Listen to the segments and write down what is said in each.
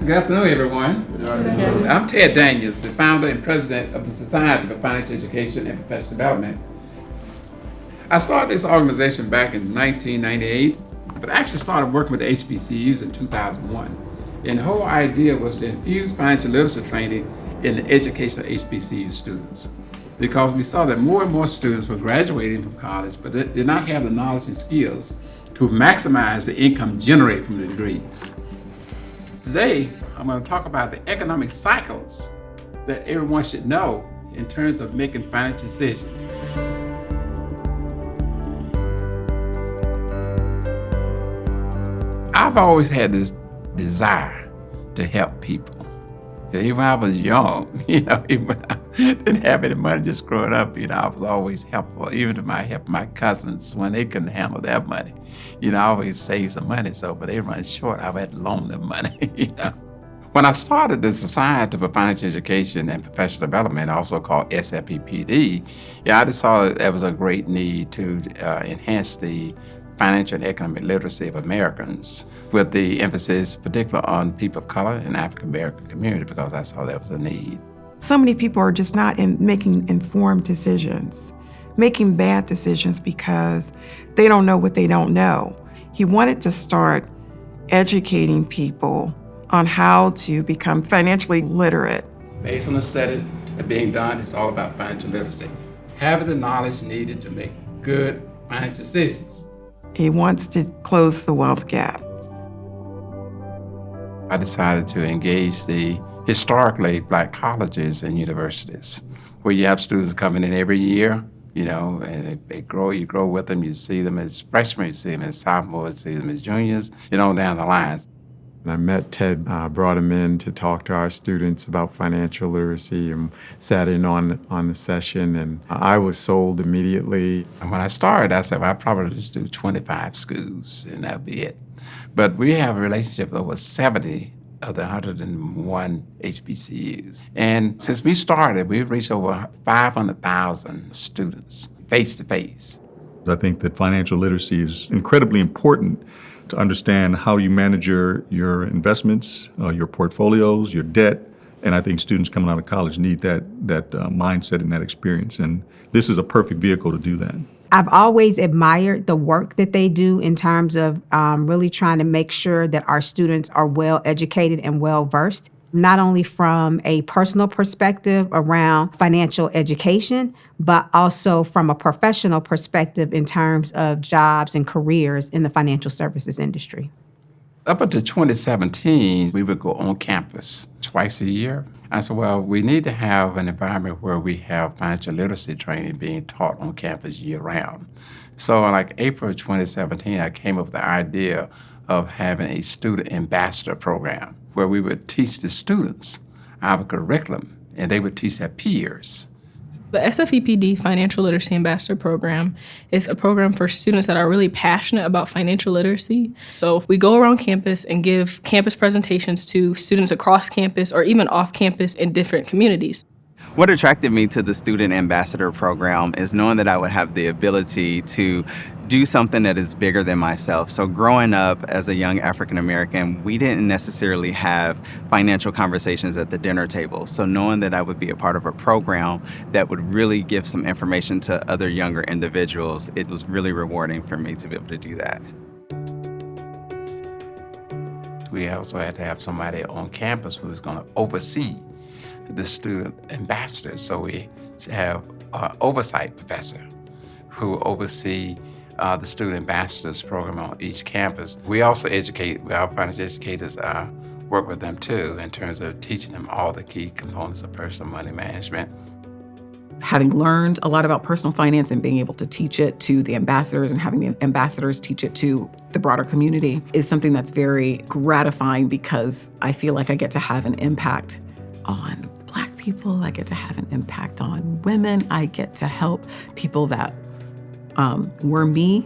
Good afternoon, everyone. I'm Ted Daniels, the founder and president of the Society for Financial Education and Professional Development. I started this organization back in 1998, but I actually started working with the HBCUs in 2001. And the whole idea was to infuse financial literacy training in the education of HBCU students, because we saw that more and more students were graduating from college, but they did not have the knowledge and skills to maximize the income generated from the degrees. Today, I'm going to talk about the economic cycles that everyone should know in terms of making financial decisions. I've always had this desire to help people. Even when I was young, even when I didn't have any money just growing up, I was always helpful, even to help my cousins when they couldn't handle their money. I always saved some money, so when they run short, I had to loan them money, When I started the Society for Financial Education and Professional Development, also called SFEPD, I just saw that there was a great need to enhance the financial and economic literacy of Americans, with the emphasis particularly on people of color and African American community, because I saw there was a need. So many people are just not making informed decisions, making bad decisions because they don't know what they don't know. He wanted to start educating people on how to become financially literate. Based on the studies that are being done, it's all about financial literacy, having the knowledge needed to make good financial decisions. He wants to close the wealth gap. I decided to engage the historically Black colleges and universities, where you have students coming in every year, and they grow. You grow with them. You see them as freshmen, you see them as sophomores, you see them as juniors, down the line. I met Ted, brought him in to talk to our students about financial literacy, and sat in on the session, and I was sold immediately. And when I started, I said, well, I'll probably just do 25 schools, and that'll be it. But we have a relationship with over 70 of the 101 HBCUs. And since we started, we've reached over 500,000 students face-to-face. I think that financial literacy is incredibly important to understand how you manage your investments, your portfolios, your debt. And I think students coming out of college need that mindset and that experience. And this is a perfect vehicle to do that. I've always admired the work that they do in terms of really trying to make sure that our students are well educated and well versed, not only from a personal perspective around financial education, but also from a professional perspective in terms of jobs and careers in the financial services industry. Up until 2017, we would go on campus twice a year. I said, well, we need to have an environment where we have financial literacy training being taught on campus year-round. So like April 2017, I came up with the idea of having a student ambassador program where we would teach the students our curriculum and they would teach their peers. The SFEPD Financial Literacy Ambassador Program is a program for students that are really passionate about financial literacy. So we go around campus and give campus presentations to students across campus or even off campus in different communities. What attracted me to the Student Ambassador Program is knowing that I would have the ability to do something that is bigger than myself. So growing up as a young African American, we didn't necessarily have financial conversations at the dinner table. So knowing that I would be a part of a program that would really give some information to other younger individuals, it was really rewarding for me to be able to do that. We also had to have somebody on campus who was going to oversee the student ambassadors. So we have an oversight professor who oversee the student ambassadors program on each campus. We also educate, our financial educators work with them too in terms of teaching them all the key components of personal money management. Having learned a lot about personal finance and being able to teach it to the ambassadors and having the ambassadors teach it to the broader community is something that's very gratifying, because I feel like I get to have an impact on Black people. I get to have an impact on women. I get to help people that were me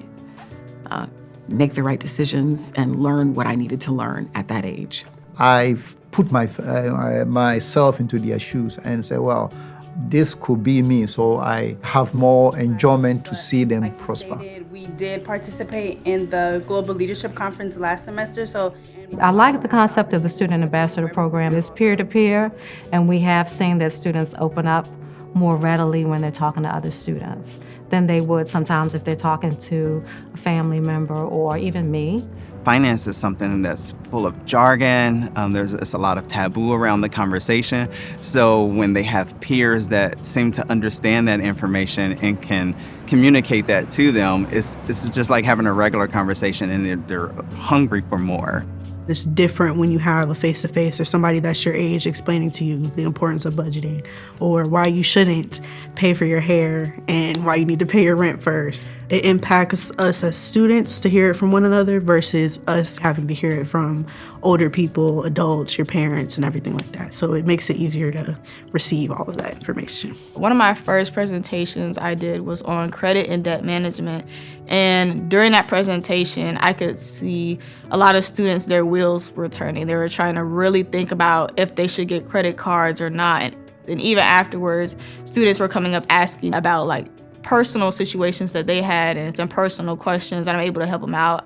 make the right decisions and learn what I needed to learn at that age. I've put myself into their shoes and say, well, this could be me, so I have more enjoyment to see them prosper. We did participate in the Global Leadership Conference last semester, so I like the concept of the Student Ambassador Program. It's peer-to-peer, and we have seen that students open up more readily when they're talking to other students than they would sometimes if they're talking to a family member or even me. Finance is something that's full of jargon. There's a lot of taboo around the conversation. So when they have peers that seem to understand that information and can communicate that to them, it's just like having a regular conversation, and they're hungry for more. It's different when you have a face-to-face or somebody that's your age explaining to you the importance of budgeting or why you shouldn't pay for your hair and why you need to pay your rent first. It impacts us as students to hear it from one another versus us having to hear it from older people, adults, your parents, and everything like that. So it makes it easier to receive all of that information. One of my first presentations I did was on credit and debt management. And during that presentation, I could see a lot of students, their wheels were turning. They were trying to really think about if they should get credit cards or not. And even afterwards, students were coming up asking about like personal situations that they had and some personal questions, and I'm able to help them out.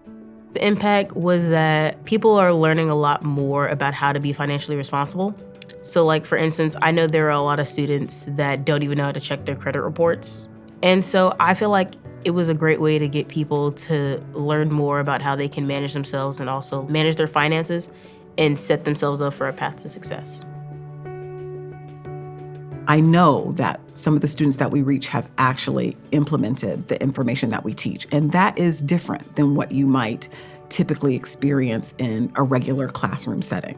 The impact was that people are learning a lot more about how to be financially responsible. So like, for instance, I know there are a lot of students that don't even know how to check their credit reports. And so I feel like it was a great way to get people to learn more about how they can manage themselves and also manage their finances and set themselves up for a path to success. I know that some of the students that we reach have actually implemented the information that we teach, and that is different than what you might typically experience in a regular classroom setting.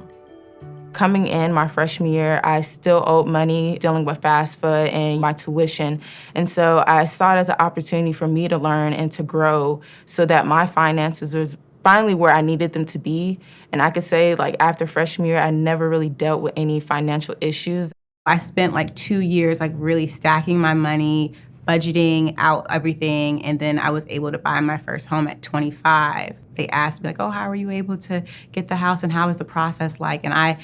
Coming in my freshman year, I still owed money dealing with FAFSA and my tuition. And so I saw it as an opportunity for me to learn and to grow so that my finances was finally where I needed them to be. And I could say, like, after freshman year, I never really dealt with any financial issues. I spent like 2 years like really stacking my money, budgeting out everything, and then I was able to buy my first home at 25. They asked me like, oh, how were you able to get the house and how was the process like? And I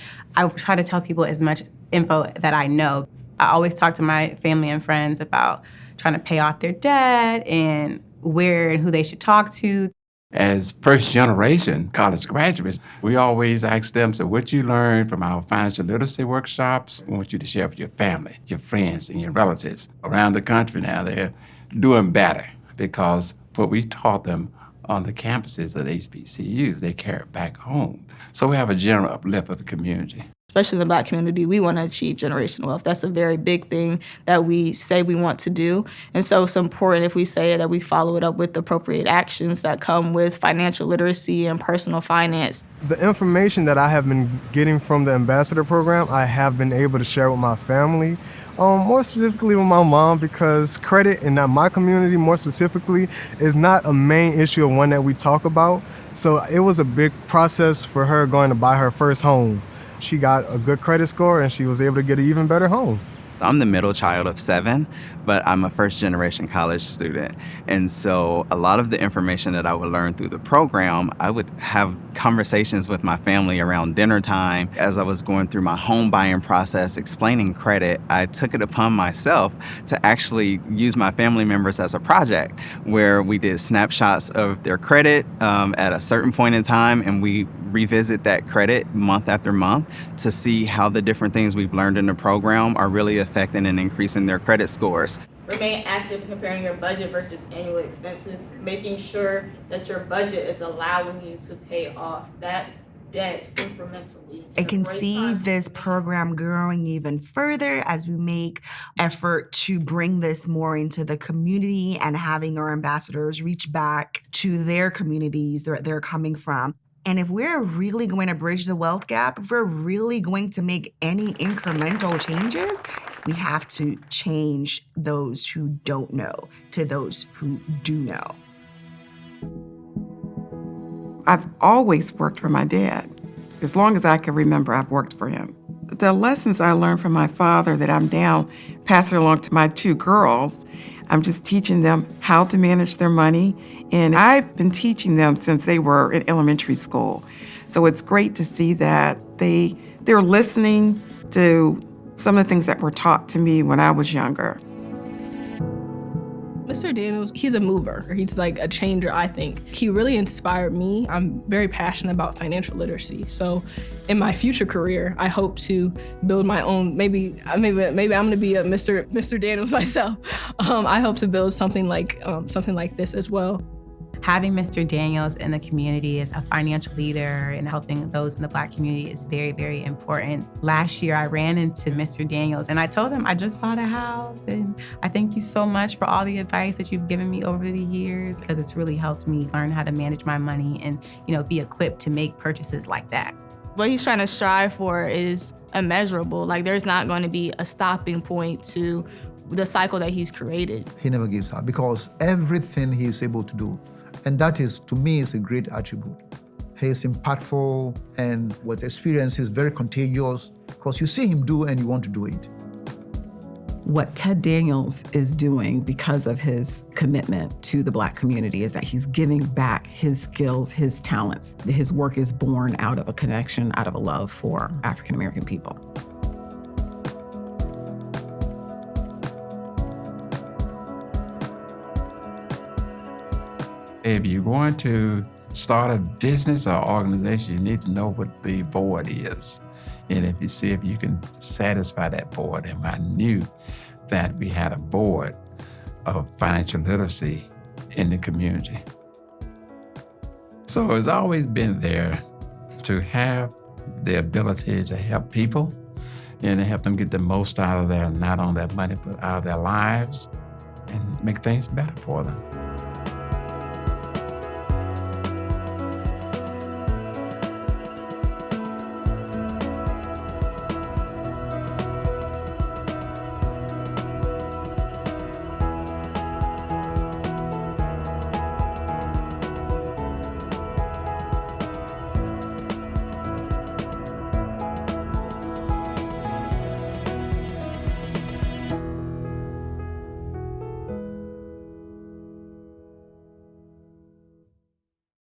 try to tell people as much info that I know. I always talk to my family and friends about trying to pay off their debt and where and who they should talk to. As first-generation college graduates, we always ask them, so what you learned from our financial literacy workshops, we want you to share with your family, your friends, and your relatives. Around the country now, they're doing better because what we taught them on the campuses of HBCUs, they carry it back home. So we have a general uplift of the community. Especially in the Black community, we want to achieve generational wealth. That's a very big thing that we say we want to do. And so it's important if we say it that we follow it up with appropriate actions that come with financial literacy and personal finance. The information that I have been getting from the Ambassador Program, I have been able to share with my family, more specifically with my mom, because credit in my community more specifically is not a main issue of one that we talk about. So it was a big process for her going to buy her first home. She got a good credit score and she was able to get an even better home. I'm the middle child of 7, but I'm a first-generation college student. And so a lot of the information that I would learn through the program, I would have conversations with my family around dinner time. As I was going through my home buying process, explaining credit, I took it upon myself to actually use my family members as a project where we did snapshots of their credit at a certain point in time, and we revisit that credit month after month to see how the different things we've learned in the program are really affecting and increasing their credit scores. Remain active in comparing your budget versus annual expenses, making sure that your budget is allowing you to pay off that debt incrementally. I can see this program growing even further as we make effort to bring this more into the community and having our ambassadors reach back to their communities that they're coming from. And if we're really going to bridge the wealth gap, if we're really going to make any incremental changes, we have to change those who don't know to those who do know. I've always worked for my dad. As long as I can remember, I've worked for him. The lessons I learned from my father that I'm now passing along to my 2 girls, I'm just teaching them how to manage their money. And I've been teaching them since they were in elementary school. So it's great to see that they're listening to some of the things that were taught to me when I was younger. Mr. Daniels, he's a mover. He's like a changer, I think. He really inspired me. I'm very passionate about financial literacy. So in my future career, I hope to build my own, maybe I'm gonna be a Mr. Daniels myself. I hope to build something like this as well. Having Mr. Daniels in the community as a financial leader and helping those in the Black community is very, very important. Last year, I ran into Mr. Daniels and I told him I just bought a house and I thank you so much for all the advice that you've given me over the years, because it's really helped me learn how to manage my money and, be equipped to make purchases like that. What he's trying to strive for is immeasurable. Like, there's not going to be a stopping point to the cycle that he's created. He never gives up because everything he is able to do, and that is, to me, is a great attribute. He is impactful, and what experience is very contagious because you see him do and you want to do it. What Ted Daniels is doing because of his commitment to the Black community is that he's giving back his skills, his talents. His work is born out of a connection, out of a love for African American people. If you're going to start a business or organization, you need to know what the board is. And if you can satisfy that board. And I knew that we had a board of financial literacy in the community. So it's always been there to have the ability to help people and to help them get the most out of not only their money, but out of their lives and make things better for them.